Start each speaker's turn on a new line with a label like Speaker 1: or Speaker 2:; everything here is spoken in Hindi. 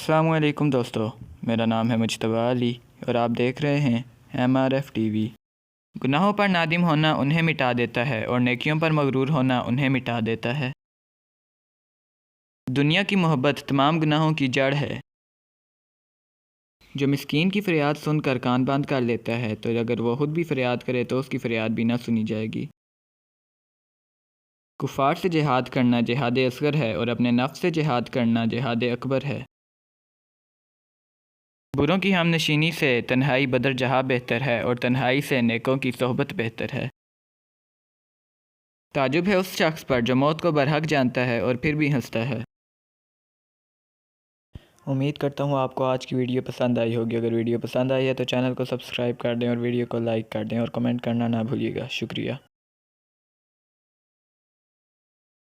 Speaker 1: अस्सलाम वालेकुम दोस्तों, मेरा नाम है मुज्तबा अली और आप देख रहे हैं MRF TV। गुनाहों पर नादिम होना उन्हें मिटा देता है और नेकियों पर मगरूर होना उन्हें मिटा देता है। दुनिया की मोहब्बत तमाम गुनाहों की जड़ है। जो मिस्कीन की फ़रियाद सुनकर कान बंद कर लेता है, तो अगर वो खुद भी फ़रियाद करे तो उसकी फ़रियाद भी ना सुनी जाएगी। कुफ़ार से जिहाद करना जिहाद असगर है और अपने नफ्स से जिहाद करना जिहाद अकबर है। बुरों की हमनशीनी से तन्हाई बदर जहाँ बेहतर है और तन्हाई से नेकों की सोहबत बेहतर है। ताजुब है उस शख्स पर जो मौत को बरहक जानता है और फिर भी हंसता है। उम्मीद करता हूँ आपको आज की वीडियो पसंद आई होगी। अगर वीडियो पसंद आई है तो चैनल को सब्सक्राइब कर दें और वीडियो को लाइक कर दें और कमेंट करना ना भूलिएगा। शुक्रिया।